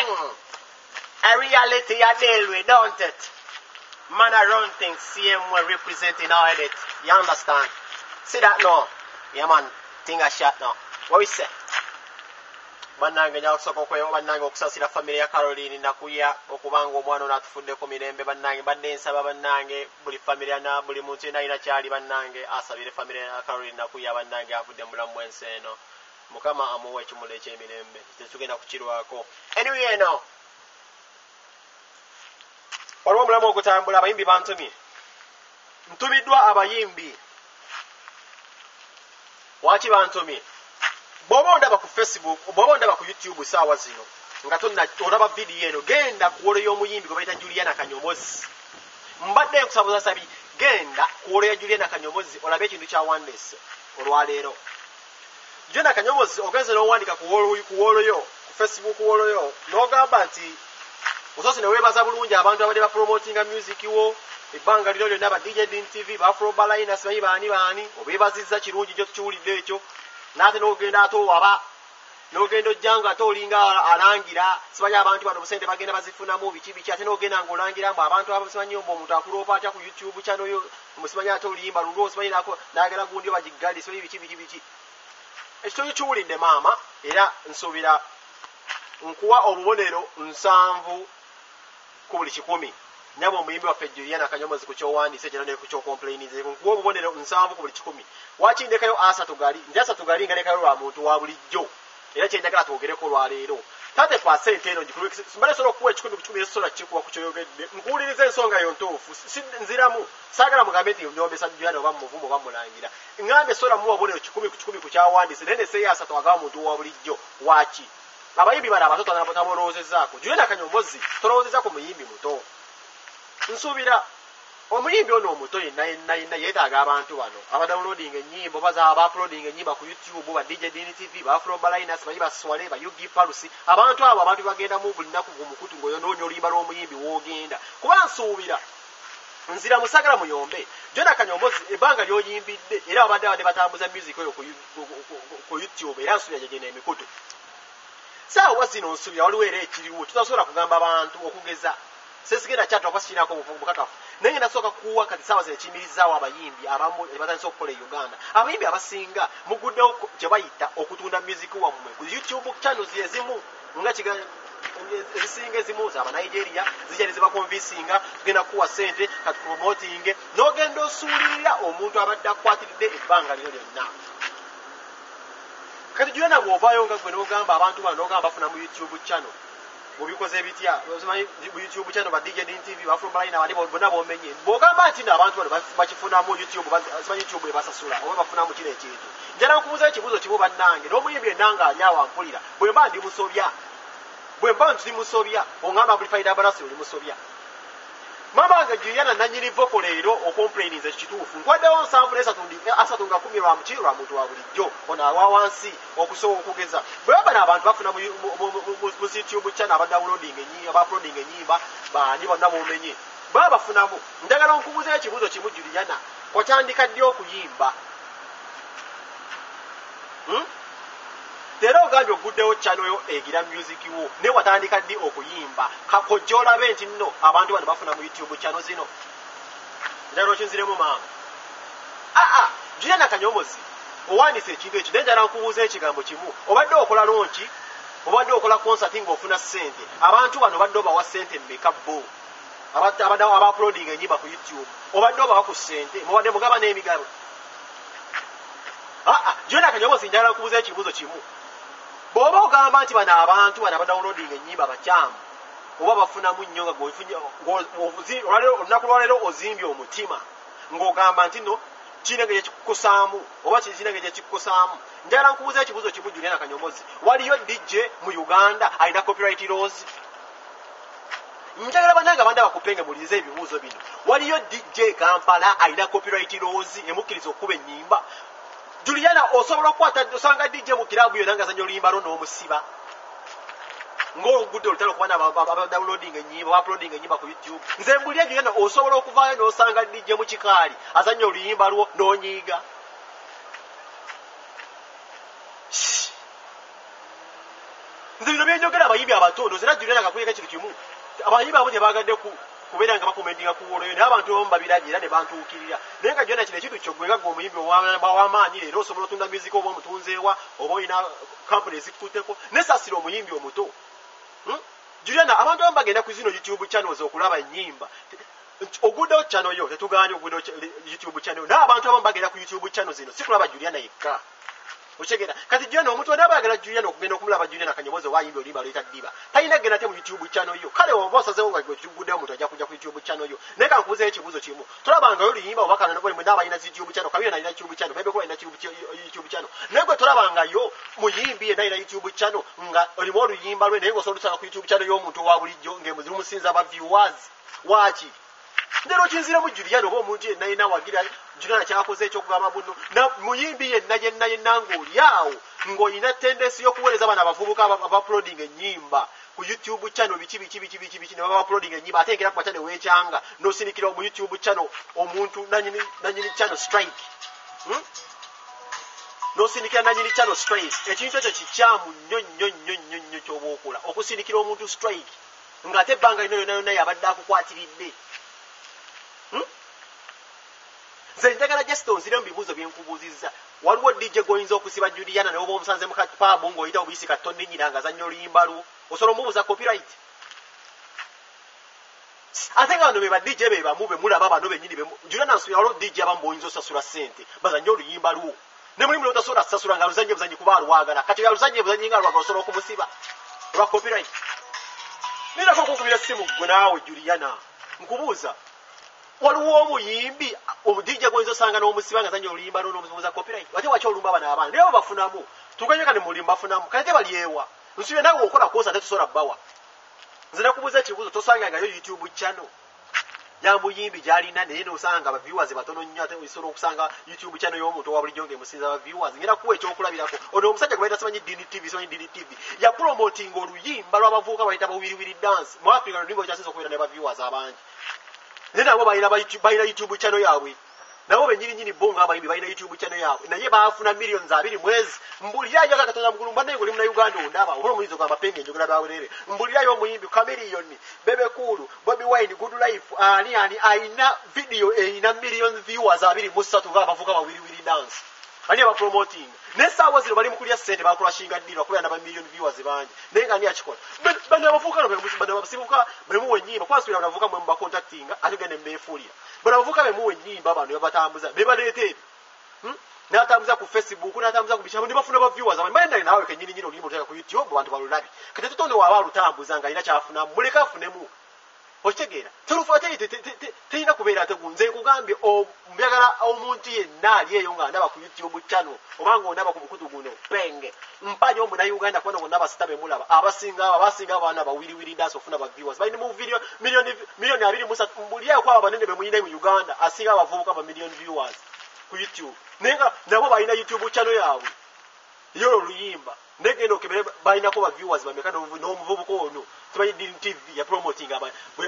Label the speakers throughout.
Speaker 1: thing. A reality I deal with, don't it? Man, I run things, same way representing all it. You understand? See that now? Yeah, man, thing a shot now. What we say? Bannange nyakusoko kwe bannange okusasira family ya Caroline nakuya okubanga omwana onatufudde ku mirembe bannange badde nsaba bannange buli family na buli muntu ina kyali bannange asabire family ya Caroline nakuya bannange afudde mulamu enseno mukama amuwe kimule ekyemirembe tetugenda kukirwako anyway now waliwo mulamu okutambula abayimbi bantumye ntumiddwa abayimbi waki bantumye Bobo ndaba ku Facebook, bobo ndaba ku YouTube sawa zino. Nga tonna olaba video eno genda kuwolo y'omuyimbi gwe bayita Juliana Kanyomozi. Mbadde nkusabuza sabi genda kuwolo ya Juliana Kanyomozi olabe ekintu kya Wandese olwaleero. Juliana Kanyomozi ogenze n'owandika kuwolo yo ku Facebook kuwolo yo n'ogamba nti osoose ne weebaza bulungi abantu abadde bapromotinga music wo ebbanga lino lyonna ba DJ Din TV ba Afro Balayina simanyi baani obeebazizza kirungi gyo tukiwulidde ekyo. Nate n'ogenda ate owaba n'ogenda ojjanga ate olinga alangira simanyi abantu bano busente bagenda bazifunamu biki ate n'ogenda ng'olangira mbu abantu abo simanyi mbu omuntu akuloopa atya ku YouTube channel yo musimanyi ate oliyimba lulwo simanyi n'agera gundi bagigali simanyi biki ekyo kiwulidde maama era nsuubira nkuwa obubonero 7 ku buli 100 nyabo omuyimbi waffe Juliana Kanyomozi ku kyowandiise kyera ne ku kyokomplainize nkuwa obubonero 7 ku buli 100 waki ndekayo asa tugali njasa tugali ngalekayo lwa muntu wa bulijjo era kyenjagala twogereko lwaleero 30% eno gikulu simbale solo kuwa 10 ku 10 sola kikuwa ku kyoyogedde nkuwuliriza ensonga yo ntuufu nziramu saagala mugambe nti nyombesa Juliana oba muvumo oba mulangira ngambe sola muwa obubonero 10 ku 10 ku kyawandiise nene seyasa twagaba muntu wa bulijjo waki abayimbi bala abato tamolowozezaako Juliana Kanyomozi tolowozeza ku muyimbi muto nsuubira omuyimbi ono omuto yenna yeetaaga abantu bano abadownloading ennyimbo baza abauploading ennyimba ku YouTube ba DJ Din TV ba Afro Balayina simanyi baswale ba Yugi Palusi abantu abo abantu bagenda mu buli nnaku gumukutu ng'oyonoonya oluyimba lw'omuyimbi w'ogenda kuba nsuubira nzira musagala muyombe Juliana Kanyomozi ebbanga ly'oyimbidde era abadde batambuza music oyo ku YouTube era nsuubira gyegenda emikutu saawa zino nsuubira waliwo era ekiriwo tutasobola kugamba abantu okugeza sesigenda kyatu akwasikinako bukakafu naye nasooka kuwa kati saawa zino ekiyimirizaawo abayimbi abamu batandise okukola e Uganda abayimbi abasinga muguddewo kye bayita okutunda music wammwe ku YouTube channels ezimu nga ezisinga ezimu zaba Nigeria zijja ne zibakonvinsinga tugenda kuwa sente kati promoting n'ogenda osuulirira omuntu abadde akwatiridde ebbanga lino lyonna kati Juliana bw'ovaayo nga gwe n'ogamba abantu bano n'ogamba bafuna mu YouTube channel obikoze bitya ozimanyi YouTube channel ba DJ Din TV ba Afro Balayina bali bonna bomenye bogamba nti abantu bano bakifunamu YouTube simanyi YouTube ebasasula oba bafunamu kino ekintu njala nkubuuza ekibuuzo kimu bannange n'omuyimbi ennanga ali awo ampulira bwe mba ndi musobya bwe mba nti musobya ongamba Amplified Abalasi oli musobya mama nga Juliana nanyini voko leero okomplainize kituufu nkwaddewo 7 nga 10 lwa muki lwa muntu wa bulijjo ono alwa wansi okusobola okugeza bwe baba n'abantu bafuna mu YouTube channel abadownloading ennyimba abauploading ennyimba baani bonna bomenye baba bafunamu njagala nkubuuza ekibuuzo kimu Juliana watandika ddi okuyimba Tero ogambye oguddewo channel yo egira music wo ne watandika ddi okuyimba kakojja olabe nti nno abantu bano bafuna mu YouTube channel zino njagala okinziremu maama Juliana Kanyomozi owandiise ekintu ekyo naye njagala nkubuuza ekigambo kimu obadde okola lonki obadde okola concert ng'ofuna ssente abantu bano obadde obawa ssente mmeka bo abadde abauploading ennyimba ku YouTube obadde obawa ku ssente mubadde mugaba n'emigabo Juliana Kanyomozi njagala nkubuuza ekibuuzo kimu bw'oba ogamba nti bano abantu bano abadownloading ennyimba bakyamu oba bafunamu nnyo nga olunaku lwaleero ozimbye omutima ng'ogamba nti no kiina ngeri ekikukusaamu oba kiina ngeri ekikukusaamu njagala nkubuuza ekibuuzo kimu Juliana Kanyomozi waliyo DJ mu Uganda alina copyright laws njagala bannange abandi abakupenge mulirize ebibuuzo bino waliyo DJ Kampala alina copyright laws emukkiriza okuba ennyimba Juliana osobola okukwata osanga DJ mu kirabu yonna nga azanya oluyimba lwo n'omusiba ng'ogudde olutalo kubana abadownloading ennyimba abauploading ennyimba ku YouTube nze mbulye Juliana osobola okuvaayo n'osanga DJ mu kikaali azanya oluyimba lwo n'onyiiga nze bino byenjogera abayimbi abatono zera Juliana kakuyeka kintu kimu abayimbi abo tebagadde kubeera nga bakomentinga ku olwo naye abantu bomu babirabye era ne bantuukirira naye nga Juliana kino ekintu kyogwega gwe omuyimbi w'amaanyi leero osobola otunda mizika oba omutunzeewa oba olina kampuni ezikututteko nesasira omuyimbi omuto Juliana abantu abamu bagenda ku zino YouTube channels okulaba ennyimba oguddewo channel yo tetuganye oguddewo YouTube channel n'abantu abamu bagenda ku YouTube channel zino si kulaba Juliana yekka ochegera kati Juliana omuntu onabaagala Juliana okugenda okumulaba Juliana Kanyomozi wayimbi olimba leta ddiba talina genda te mu YouTube channel yo kale oba osazeewo nga guddewo omuntu ajja kujja ku YouTube channel yo naye kankubuzeeyo ekibuuzo kimu tolabanga oluyimba oba kana mwe n'abalina YouTube channel kabira nalina YouTube channel bebe kuba alina YouTube channel naye gwe tolabanga yo muyimbi ye nalina YouTube channel nga olimu oluyimba lwe naye ng'osobola otusanga ku YouTube channel y'omuntu owa bulijjo ng'emuzimusinza aba viewers waki ndero kinziramu Juliana oba omuntu yenna yenna wagira Juliana kyakoze ekyokugamba buno muyimbi yenna yenna ng'olyawo ng'olina tendensi y'okuweereza abana abavubuka abauploading ennyimba ku YouTube channel biki ne baba uploading ennyimba ate engera ku channel weekyanga n'osindikira mu YouTube channel omuntu nanyini channel strike n'osindikira nanyini channel strike ekintu ekyo kikyamu nnyo ky'oba okola okusindikira omuntu strike ng'ate ebbanga lino yonna yabadde akukwatiridde nze njagala just onzire mu bibuuzo byenkubuuzizza waliwo DJ goyinza okusiba Juliana naye oba omusanze mu paabu ng'oyita obuyisi katonda ennyina ng'azannya oluyimba lwo osobola omubuuza copyright ate nga bano be ba DJ be bamu be mulaba bano bennyini Juliana nsubira waliwo DJ abamu b'oyinza osasula ssente bazannya oluyimba lwo ne mulimu lwotasobola kusasula nga luzanye buzanyi kuba alwagala kati aluzanye buzanyi nga alwagala osobola okumusiba olwa copyright nirako okukubira essimu gwe naawe Juliana nkubuuza waliwo omuyimbi omudijja gwenzo osanga n'omusiba nga zanya oluyimba n'omubuuza copyright ate waki olumba abana abaana naye bafunamu tuganyeka ne mulimba bafunamu kale tebalyewa nsubire nawe okola kosa ate tusobola bbawa nze nakubuuza ekibuuzo tosanga ngayo YouTube channel ya muyimbi gy'alina naye n'osanga aba viewers batono nnyo ate osobola okusanga YouTube channel y'omuntu owa bulijjo ng'emusinza aba viewers ngenda kuwa ekyokulabirako ono omusajja gwe bayita simanyi Dini TV ya promoting oluyimba lw'abavubuka bayita bawiriwiri dance mu Africa oluyimba lukyasinza okubeera ne ba viewers abangi naye nabo balina YouTube channel yaabwe nabo bennyini bonga abayimbi balina YouTube channel yaabwe naye baafuna millions 2 mwezi mbulirayo akatonda mugulumba naye ngoli muna Uganda ondaba oba omuyizo gwa mapenge njogera bawelere mbulirayo omuyimbi Chameleon Bebe Cool Bobby Wine Good Life ani aina video eina millions viewers 23 ng'abavuka bawiriwiri dance ani aba promoting nesaawa zino bali mukulya ssente bakulashinga ddira kubera naba million viewers bangi naye nga ani akikola bano abavuka bano abasibuka bemuwa ennyimba kwasubira banavuka mwe mubacontactinga ate gende mbeefuulira bano abavuka bemuwa ennyimba bano babatambuza bebaleeta ebyo n'atambuza ku Facebook n'atambuza ku bikyabo ne bafuna ba viewers abangi bali naye naawe kennyini oluyimba oluteka ku YouTube bantu balulabi kati tutonde waaba alutambuza nga alina kyafuna muleka afunemu okitegeera terina kubeera tegunze nkugambye mbagala omuntu yenna ali eyo nga ndaba ku YouTube channel oba ng'ondaba ku mukutu guno penge mpanya omunauganda kubona ng'ondaba sitabe mulaba abasinga abaana bawiriwiri dance ofuna ba viewers balina mu video milioni 23 mbuliayo kwaba banene be muyina mu Uganda asinga abavubuka ba million viewers ku YouTube nenga nabo balina YouTube channel yaabwe yo oluyimba negenda okebere balina ko ba viewers bameka n'omuvubuka ono tumanyi Dini TV ya promoting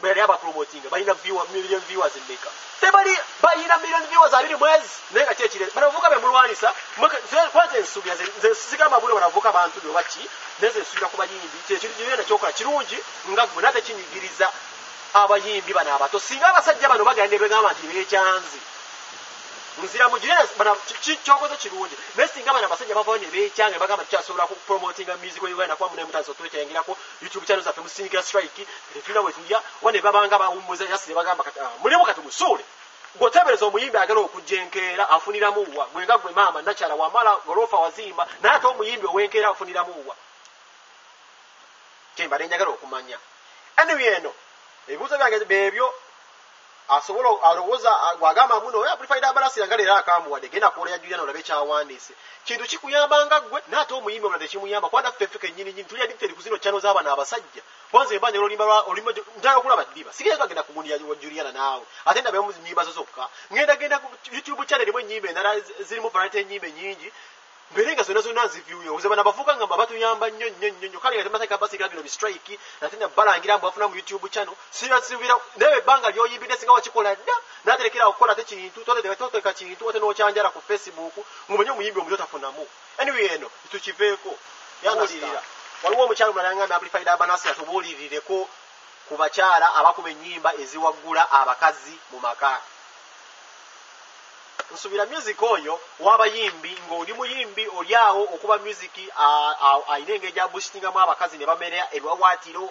Speaker 1: bali aba promoting balina million viewers mmeka tebali balina million viewers 2 mwezi nenga kyekire banavuka be mulwanisa kwanze nsubya nze sigamba bule banavuka bantu byo baki neze nsubira ku bayimbi kyekiri kyokola kirungi nga gwe nate kinyigiriza abayimbi bana abato singa abasajja bano bagende begamba nti beekyanzi nzira mujirena bana kyokoze kirungi nesinga bana basajja bavanye beekyange bagamba kyasobola ku promoting music we Uganda kwa munaye mutazo twetengirako YouTube channel zaffe musindikira strike tuna bwe tulya wane babanga bawumuza yasire bagamba mulimu kati musule gotebereza omuyimbi agala okujenkeera afuniramu uwa gwenga gwe mama nakyala wamala gorofa wazimba naye omuyimbi owenkeera afuniramu uwa kemba njagala okumanya anyway eno ebibuuzo byange bebyo asobola alowooza gwagamba muno oyo amplified abalasi yangalera akamuwadde genda kuoleya Juliana olabe kyawandiise kintu kikuyambanga gwe naate omuyimbi omulala tekimuyamba kwada ffeffe kennyini tuli addicted ku zino channel z'abana abasajja kwanza embanja olimo njagala okulaba ddiba sigenda bagenda kugunira Juliana naawe ate ndabe nyimba zo zokka ngenda ku YouTube channel mu ennyimba endala zirimu variety ennyimba nyingi mberenga zonna nzivyuyo uze bana bavuka ngamba batuyamba nnyo kale nga temateka basika bino strike natina balangira mbu afuna mu YouTube channel sibira newe banga lyoyimbide singa wakikola dda naterekera okukola te kintu toteka kintu ate n'okyanjala ku Facebook ngumenye omuyimbi omuto tafunamu anyway eno tukiveeko yangalirira waliwo omukyalo mulala nga Amplified Abanasi atubuulirireko ku bakyala abakuba ennyimba eziwaggula abakazi mu maka. Nsubira music oyo w'abayimbi ng'oli muyimbi oli awo okuba music ayina engeri gya boostingamu abakazi ne bamerera ebiwawaatiro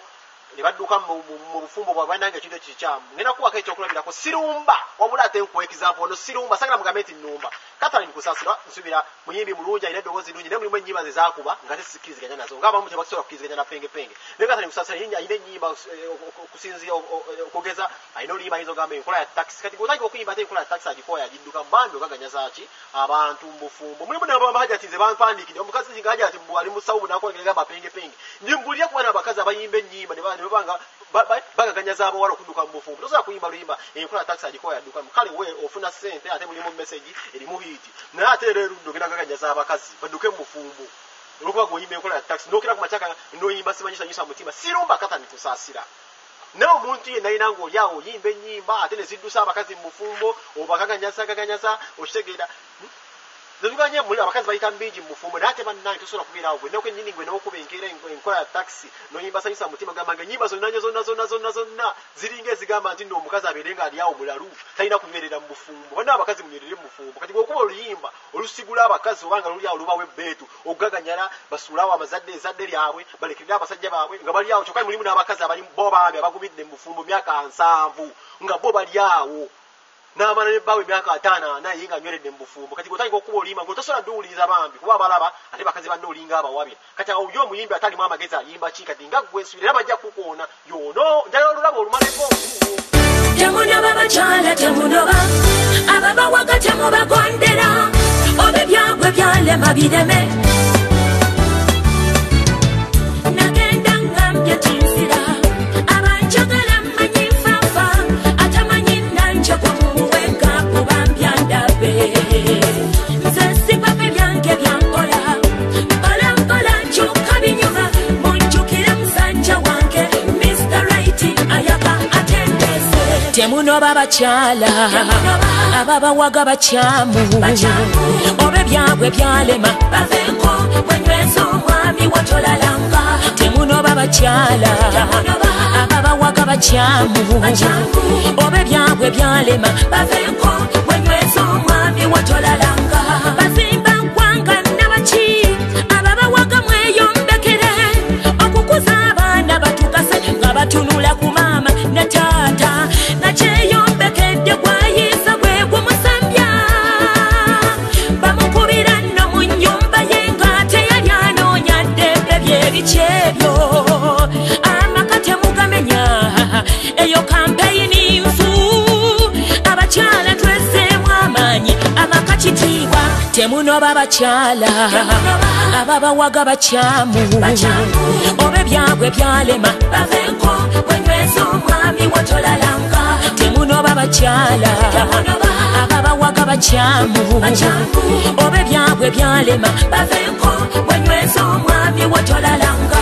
Speaker 1: ne badduka mu bufumbo bwabwe nange ekintu ekikyamu. Ngenda kuwako ekyokulabirako sirumba wabula ate nkuwa example ono sirumba sagala mugambe nti nnumba. Catherine Kusasira nsubira muyimbi mulungi ayina eddoboozi ddungi naye mulimu ennyimba ze zaakuba nga tesikkiriziganya nazo ng'abamu tebasobola kukkiriziganya na pengepenge. Naye Catherine Kusasira ayina ennyimba okusinzira okugeza ayina oluyimba ayinza ogamba enkola ya taxi kati gotandika okuyimba ate enkola ya taxi agikola yagidduka mbambi ogaganya zaaki abantu mu bufumbo. Mulimu n'abahajati ze bampandiikidde omukazi nga hajati ali mu sawubu nakolegamba pengepenge ndimbulira kuba n'abakazi abayimba ennyimba ne banga bagaganyaza abawala okudduka mu bufumbo. Tosobola kuyimba luyimba enkola ya taxi agikola yadduka kale we ofuna ssente ate mulimu message erimu hiiti naye ate era eruddo genda gaganyaza abakazi badduke mu bufumbo olwokuba g'oyimba enkola ya taxi n'okira ku makyaka n'oyimba simanyisanyusa mutima sirumba Catherine Kusasira. Naye omuntu yenna alina ng'oli awo oyimba ennyimba ate ne ziddusa abakazi mu bufumbo obagaganyaza okitegeera Zaluganya muri abakazi bayita mbingi mu bufumbo naye ate bannange tosobola kubeera awo gwe n'okwennyini gwe n'okuba enkeera enkola ya taxi n'oyimba sanyusa mutima gamba ennyimba zonna ziringa ezigamba nti nno omukazi abeere nga ali awo mulalu talina kunywerera mu bufumbo. Bonna abakazi munywerere mu bufumbo kati bw'okuba oluyimba olusigula abakazi obanga luli awo lubawo ebbeetu okugaganyala basuulawo ezadde lyabwe balekerere abasajja baabwe nga bali awo kyokka mulimu n'abakazi abali bo bambi abagumidde mu bufumbo myaka 7 nga bo bali awo n'abaana ne bawe emyaka 5 naye nga anyweredde mu bufumbo kati gotandika okuba oluyimba ng'otosobola dduwuliriza bambi kuba abalaba ate bakazi banne olinga abawabya kati awo yo omuyimbi atalimu amagezi ayimba ki kati nga gwesubira era bajja kukukoona yono njagala olulabo olumaleko
Speaker 2: temunoba bakyala temunoba ababawaga temubagondera oba ebyagwe byalema bireme nagenda ngambye tinsira abanjagala mmanyi nfafa atamanyi nanjagwa mumuwenga kubambya ndabe nze sipape byange byankola mpolampola nkyuka binyuma munjukire musajja wange Mr. Right ayaka atendese temunoba bakyala ababawaga bakyamu oba ebyabwe byalema bavenko bwenyweza omwami watolalanga temunoba bakyala ababawaga bakyamu oba ebyabwe byalema bavenko bwenyweza omwami watolalanga bazimba nkwanga nabaki ababawaga mweyombekere okukuza abaana batukase nga batunula ku maama ne taata nakyeyombekedde gwayisa gwe gumusambya bamukubira nno mu nnyumba ye nga teyali anoonya ddembe byebikyebyo amaka temugamenya eyo kampeyini nfu abakyala tweseemu amaanyi amaka kitiibwa temunoba bakyala ababawaga bakyamu oba ebyabwe byalema bavenko bwenyweza omwami watolalanga temunoba bakyala ababawaga bakyamu oba ebyabwe byalema bavenko bwenyweza omwami watolalanga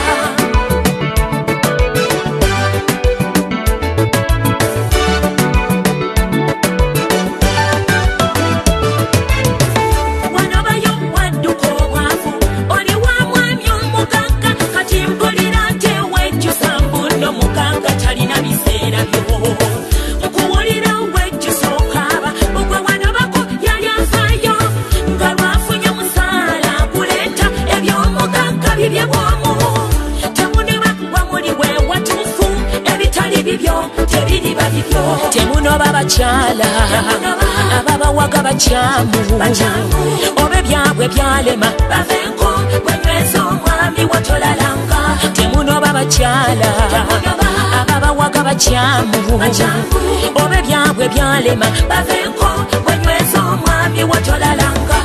Speaker 2: temunoba bakyala ababawaga bakyamu oba ebyabwe byalema bavenko bwenyweza omwami watolalanga temunoba bakyala ababawaga bakyamu oba ebyabwe byalema bavenko bwenyweza omwami watolalanga